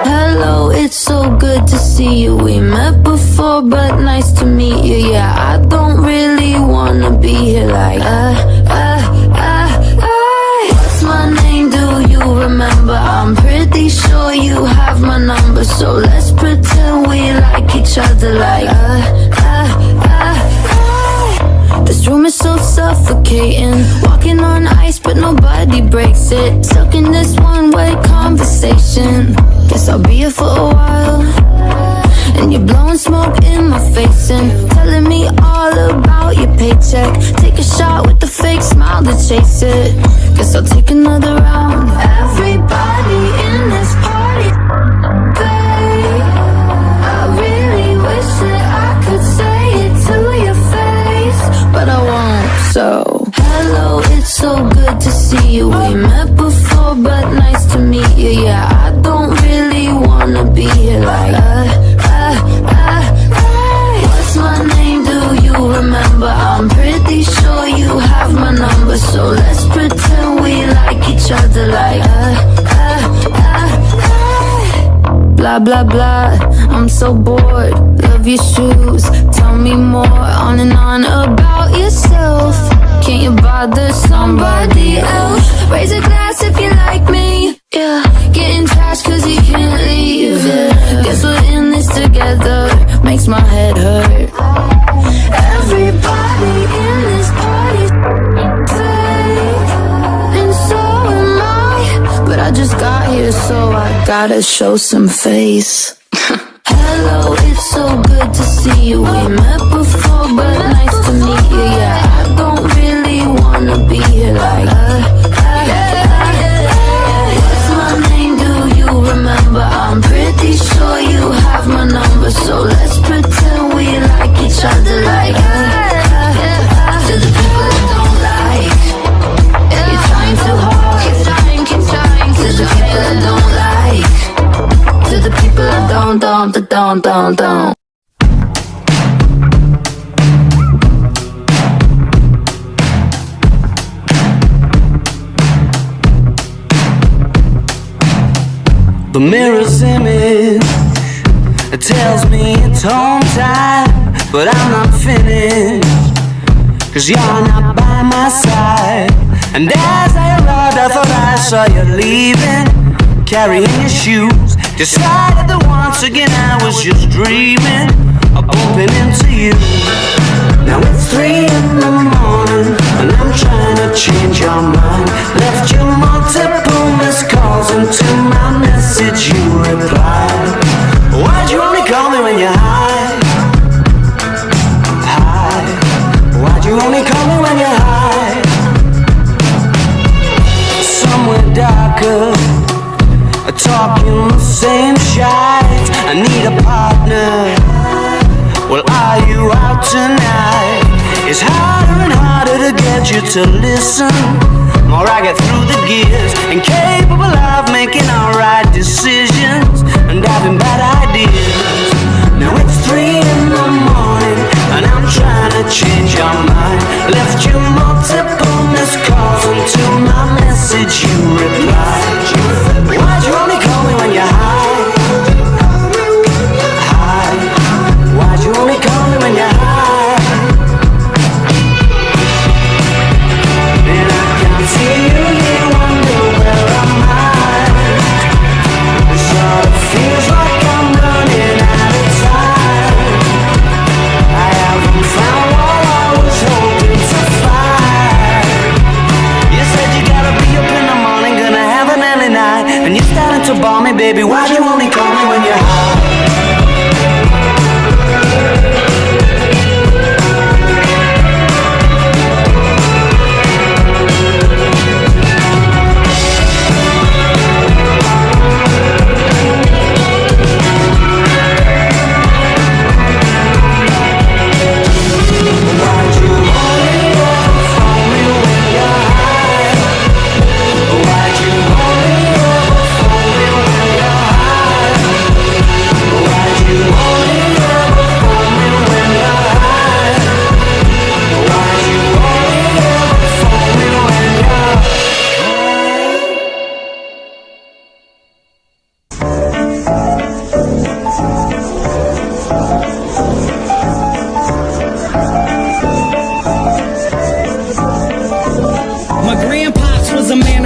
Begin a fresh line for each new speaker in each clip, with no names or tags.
Hello, it's so good to see you. We met before, but nice to meet you. Yeah, I don't really wanna be here like what's my name? Do you remember? I'm pretty sure you have my number, so let's pretend we like each other like This room is so suffocating, walking on ice but nobody breaks it. Stuck in this one-way conversation. Guess I'll be here for a while. And you're blowing smoke in my face and telling me all about your paycheck. Take a shot with the fake smile to chase it. Guess I'll take another round. Everybody in this party, babe, I really wish that I could say it to your face, but I won't. So hello, it's so good to see you. We met before, but nice to meet you. Yeah, I don't really wanna be here like what's my name? Do you remember? I'm pretty sure you have my number, so let's pretend we like each other like blah blah blah. I'm so bored, love your shoes. Tell me more, on and on about yourself. Can't you bother somebody else? Raise a glass if you like me. Yeah, getting trashed cause you can't leave. Yeah. Guess we're in this together, makes my head hurt. Everybody in this party, fake, and so am I. But I just got here, so I gotta show some face. Hello, it's so good to see you. We met before, but nice to meet you. Yeah, I don't really wanna be here like what's my name? Do you remember? I'm pretty sure you have my number, so let's pretend we like each other like to the people I don't like. You're trying too hard. Keep trying. To the people I don't like. To the people I don't.
The mirror's image, it tells me it's home time, but I'm not finished, cause you're not by my side. And as I arrived, I thought I saw you leaving, carrying your shoes. Decided that once again I was just dreaming of bumping into you. Now it's 3 in the morning and I'm trying to change your mind. Left you multiple missed calls, and to my message you replied. Why'd you only call me when you're high? High. Why'd you only call me when you're high? Somewhere darker, talking the same shite. I need a partner. Well, are you out tonight? It's harder and harder to get you to listen. More I get through the gears, incapable of making alright decisions and having bad ideas. Now it's 3 in the morning and I'm trying to change your mind. Left you multiple missed calls, and to my message you replied. Why'd you only call me when you're high? High. Why'd you only call me when you're high? And I can't see you here, wonder where am I? It sort of feels like I'm running out of time. I haven't found what I was hoping to find. You said you gotta be up in the morning, gonna have an early night, and you're starting to bore me, baby. Why'd you only call me when you're high? Why'd you only ever phone me when you're high?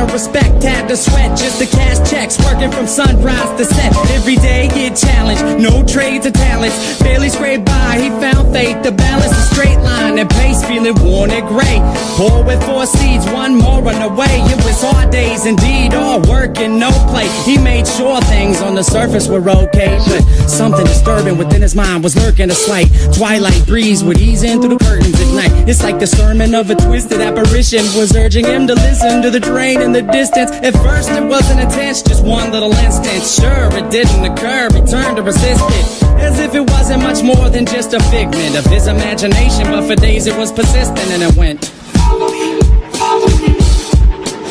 of respect, had to sweat just to cash checks, working from sunrise to set. Every day get challenged, no trades or talents. Barely scraped by, he found faith to balance a straight line and pace, feeling worn and gray. Poor with 4 seeds, one more on the way. It was hard days indeed, all work and no play. He made sure things on the surface were okay, but something disturbing within his mind was lurking. A slight twilight breeze would ease in through the curtains at night. It's like the sermon of a twisted apparition was urging him to listen to the train in the distance. At first it wasn't intense, just one little instant. Sure, it didn't occur, he turned to resist it, as if it wasn't much more than just a figment of his imagination. But for days it was persistent, and it went, follow me, follow me,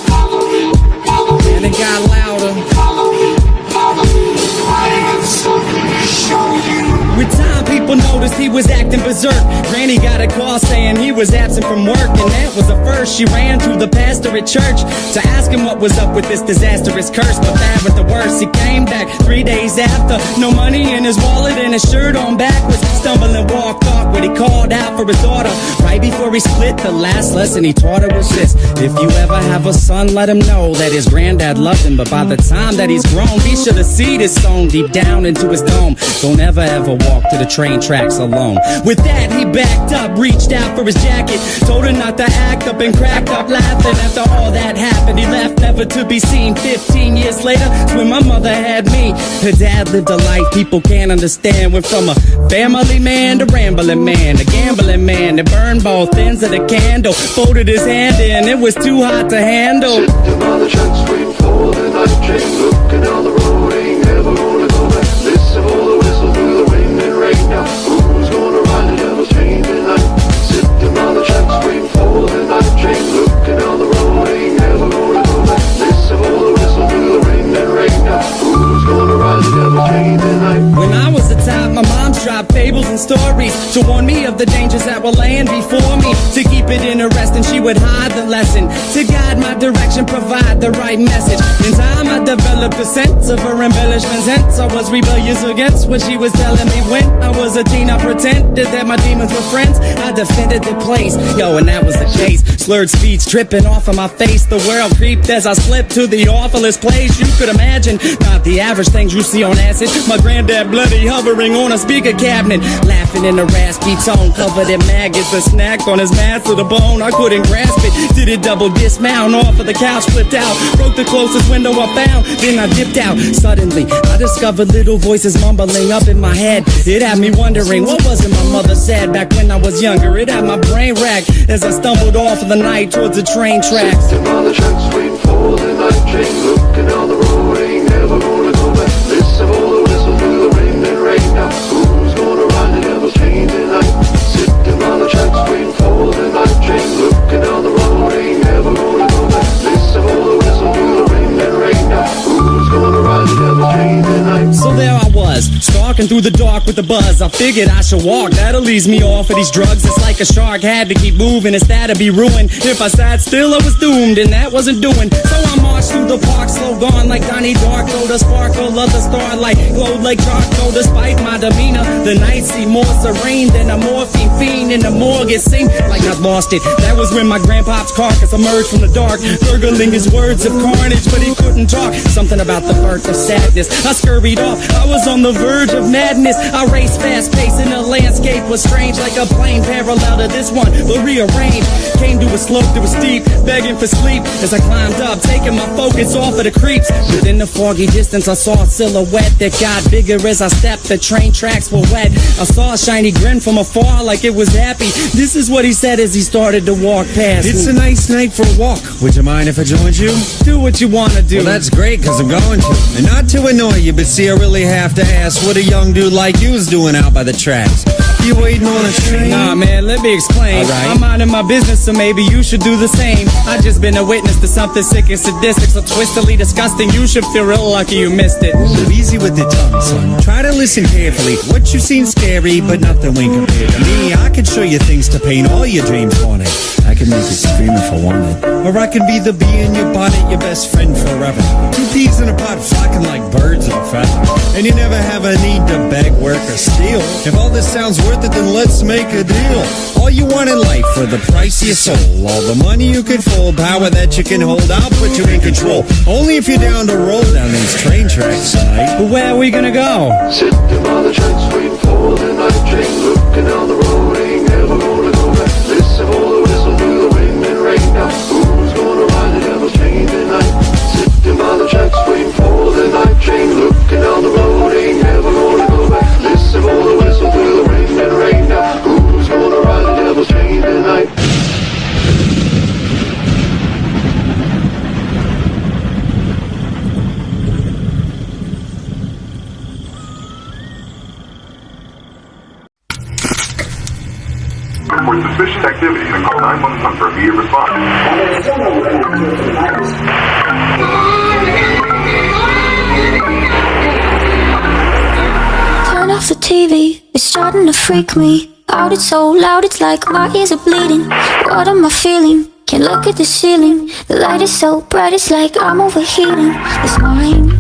follow me, follow me. And it got louder, follow me, follow me. I have something to show you. With time, people noticed he was acting berserk. Granny got a call saying he was absent from work, and that was the first. She ran to the pastor at church to ask him what was up with this disastrous curse. But that was the worst. He came back 3 days after, no money in his wallet and his shirt on backwards. Stumbling, walked awkward. He called out for his daughter right before he split. The last lesson he taught her was this: if you ever have a son, let him know that his granddad loved him. But by the time that he's grown, be sure the seed is sown deep down into his dome. Don't ever walk to the train tracks alone. With that, he backed up, reached out for his jacket, told her not to act up, and cracked up laughing. After all that happened, he left never to be seen. 15 years later, when my mother had me, her dad lived a life people can't understand. Went from a family man to rambling man, a gambling man that burned both ends of the candle. Folded his hand in, it was too hot to handle.
Sitting on the tracks waiting for the night train, looking down the road, ain't never gonna go back. Listen for the whistle through the wind and rain. Now who's gonna ride the devil's train tonight? Sitting on the tracks waiting for the night train, looking down the road, ain't never gonna go back. Listen for the whistle through the wind and rain. Now who's gonna ride the devil's train tonight?
When I was a child, my mom dropped fables and stories to warn me of the dangers that were laying before me. To keep it interesting, she would hide the lesson, to guide my direction, provide the right message. In time, I developed a sense of her embellishments. Hence, I was rebellious against what she was telling me. When I was a teen, I pretended that my demons were friends. I defended the place, yo, and that was the case. Slurred speech dripping off of my face. The world creeped as I slipped to the awfulest place you could imagine. Not the average things you see on acid. My granddad bloody hovering on a speaker cabinet, laughing in a raspy tone, covered in maggots. A snack on his mask to the bone, I couldn't grasp it. Did it double dismount off of the couch, flipped out, broke the closest window I found, then I dipped out. Suddenly, I discovered little voices mumbling up in my head. It had me wondering, what was it my mother said back when I was younger? It had my brain racked as I stumbled off of the night towards the train tracks.
Sitting on the tracks waiting for the night train, looking down the road, ain't never gonna go back. Listen for the whistle through the wind and rain. Now who's gonna ride the devil's train tonight? Sitting on the tracks waiting for the night train, looking down the road, ain't never gonna go back. Listen for the whistle through the wind and rain. Now who's gonna ride the devil's train tonight?
So there I was, stalking through the dark with a buzz. I figured I should walk, that'll ease me off of these drugs. It's like a shark had to keep moving, instead of be ruined. If I sat still, I was doomed, and that wasn't doing. So I marched through the park, slow gone like Donnie Darko. The sparkle of the starlight glowed like charcoal. Despite my demeanor, the night seemed more serene than a morphine fiend in the morgue. It seemed like I'd lost it. That was when my grandpa's carcass emerged from the dark, gurgling his words of carnage, but he couldn't talk. Something about the birth of sadness. I scurried off, I was on the verge of madness. I raced fast paced and the landscape was strange, like a plane parallel to this one, but rearranged. Came to a slope that was steep, begging for sleep as I climbed up, taking my focus off of the creeps. Within the foggy distance, I saw a silhouette that got bigger as I stepped. The train tracks were wet. I saw a shiny grin from afar like it was happy. This is what he said as he started to walk past
It's
me.
a nice night for a walk. Would you mind if I joined you?
Do what you wanna do.
Well, that's great, cause I'm going to. And not to annoy you, but see, I really have to ask what a young dude like you is doing out by the tracks. You waiting on a train?
Nah, man, let me explain.
Alright.
I'm minding my business, so maybe you should do the same. I just been a witness to something sick and sadistic, so twistedly disgusting. You should feel real lucky you missed it.
Ooh, easy with the tongue, son. Try to listen carefully. What you seen scary, but nothing when compared to me. I can show you things to paint all your dreams wanted. I can make you scream if I wanted. Or I can be the bee in your bonnet, your best friend forever. Two peas in a pot flocking like birds of a feather. And you never have a need to beg, work, or steal. If all this sounds worth worth it, then let's make a deal. All you want in life for the price of your soul. All the money you can fold, power that you can hold, I'll put you in control. Only if you're down to roll down these train tracks tonight.
But where are we gonna go?
Sitting by the tracks waiting for the night train, looking down the road, ain't never gonna go back. Listen for the whistle through the wind and rain. Now who's gonna ride the devil's chain tonight? Sitting by the tracks waiting for the night train, looking down the road, ain't never gonna go back. Listen for the whistle through the wind and rain. Now who's gonna ride the devil's chain tonight?
Report suspicious activity and call 911 for immediate response.
Turn off the TV, it's starting to freak me out. It's so loud, it's like my ears are bleeding. What am I feeling? Can't look at the ceiling. The light is so bright, it's like I'm overheating. This mind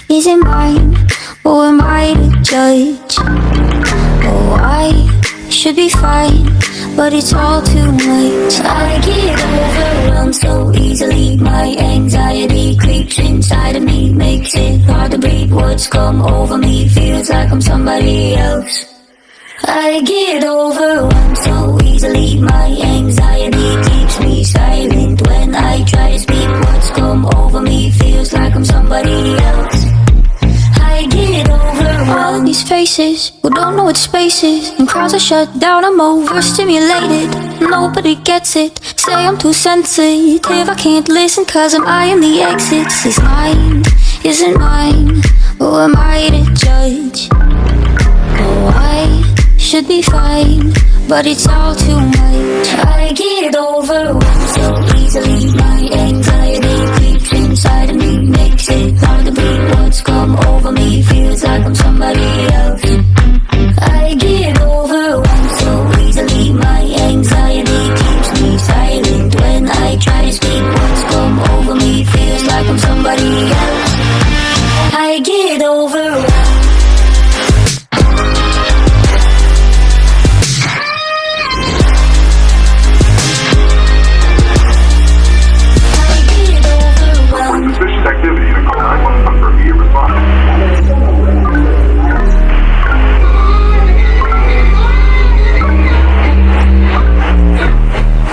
isn't mine. Who am I to judge? Oh, I should be fine, but it's all too much. I get overwhelmed so easily. My anxiety creeps inside of me, makes it hard to breathe. What's come over me feels like I'm somebody else. I get overwhelmed so easily. My anxiety keeps me silent when I try to speak. What's come over me feels like I'm somebody else. I get overwhelmed. These faces who don't know what space is, and crowds are shut down. I'm overstimulated. Nobody gets it. Say I'm too sensitive. I can't listen cause I'm eyeing the exits. This mind isn't mine. Who am I to judge? Oh, I should be fine, but it's all too much. I get overwhelmed so easily. My anxiety creeps inside of me, makes it hard to breathe. What's come over me feels like I'm somebody else. I get overwhelmed so easily. My anxiety keeps me silent when I try to speak. What's come over me feels like I'm somebody else. I get overwhelmed.
Suspicious activity and call 911 for immediate response.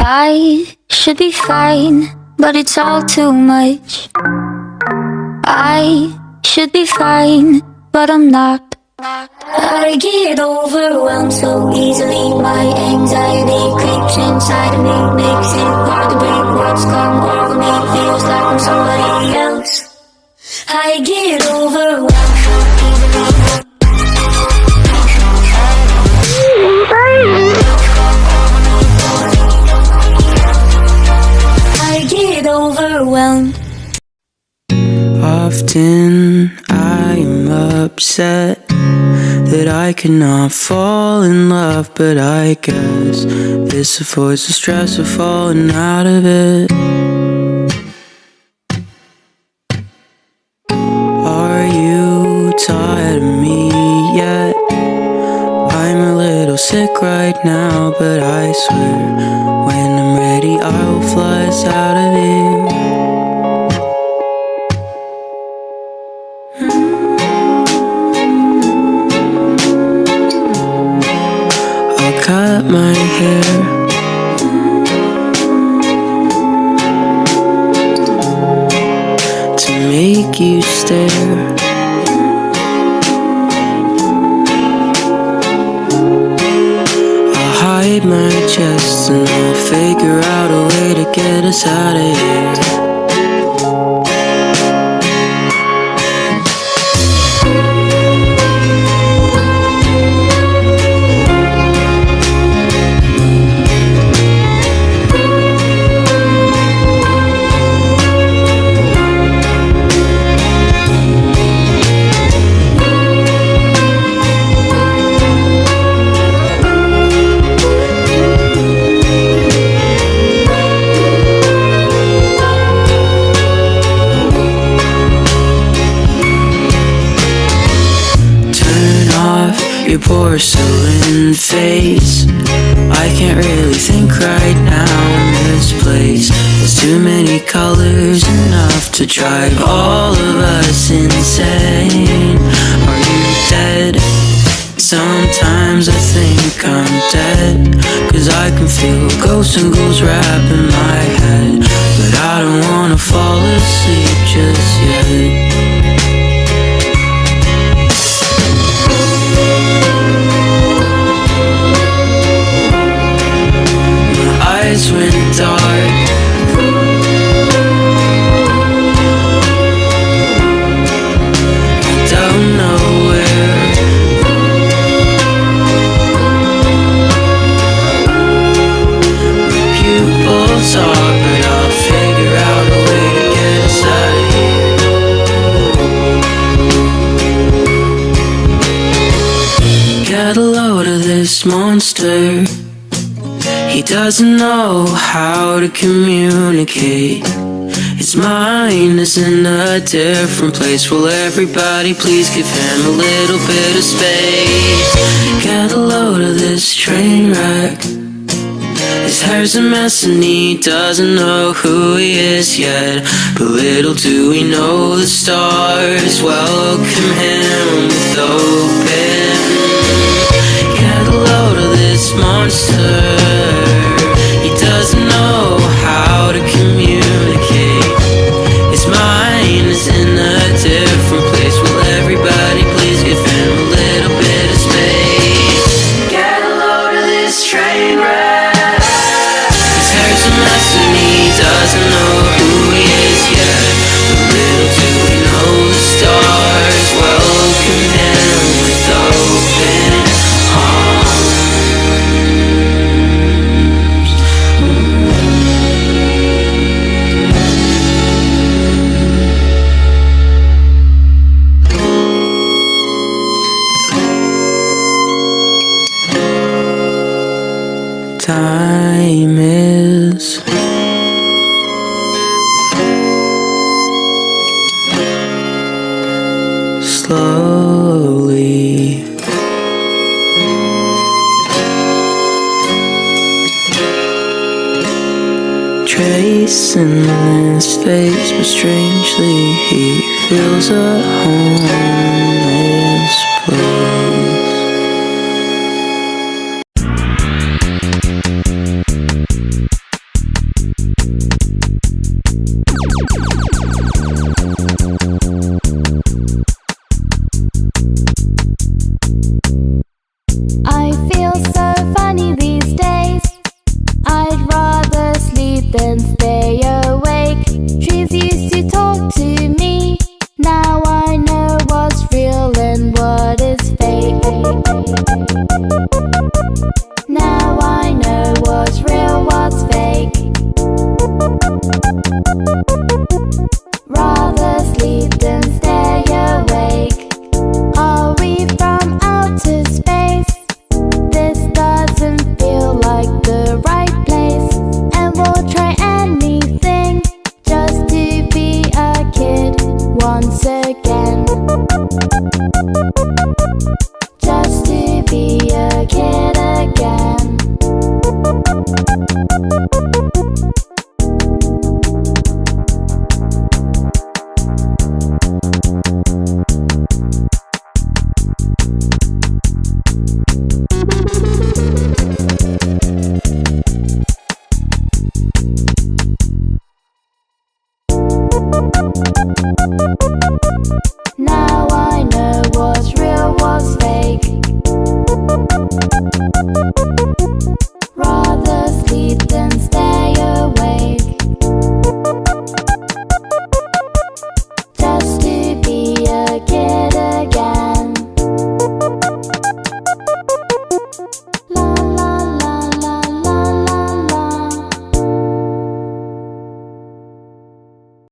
I should be fine, but it's all too much. I should be fine, but I'm not. I get overwhelmed so easily. My anxiety creeps inside of me, makes it hard to breathe. What's come over me feels like I'm somebody else. I get overwhelmed so easily. I get overwhelmed.
Often I'm upset that I cannot fall in love, but I guess this avoids the stress of falling out of it. Are you tired of me yet? I'm a little sick right now, but I swear when I'm ready I will fly us out of here. Cut my hair, to make you stare. I'll hide my chest and I'll figure out a way to get us out of here. your porcelain face. I can't really think right now in this place. There's too many colors, enough to drive all of us insane. Are you dead? Sometimes I think I'm dead, 'cause I can feel ghosts and ghouls wrap in my head. But I don't wanna fall asleep just yet. Eyes went dark. I don't know where. My pupils are, but I'll figure out a way to get us out of here. Get a load of this monster. He doesn't know how to communicate. His mind is in a different place. Will everybody please give him a little bit of space? Get a load of this train wreck. His hair's a mess and he doesn't know who he is yet. But little do we know the stars welcome him with open. Get a load of this monster. He doesn't know how to communicate. His mind is in a different place. Will everybody please give him a little bit of space? Get a load of this train wreck. His hair's a mess and he doesn't know who he is yet. But little do we know the stars welcome him with open arms. Time is slowly tracing his face, but strangely he feels at home in this place.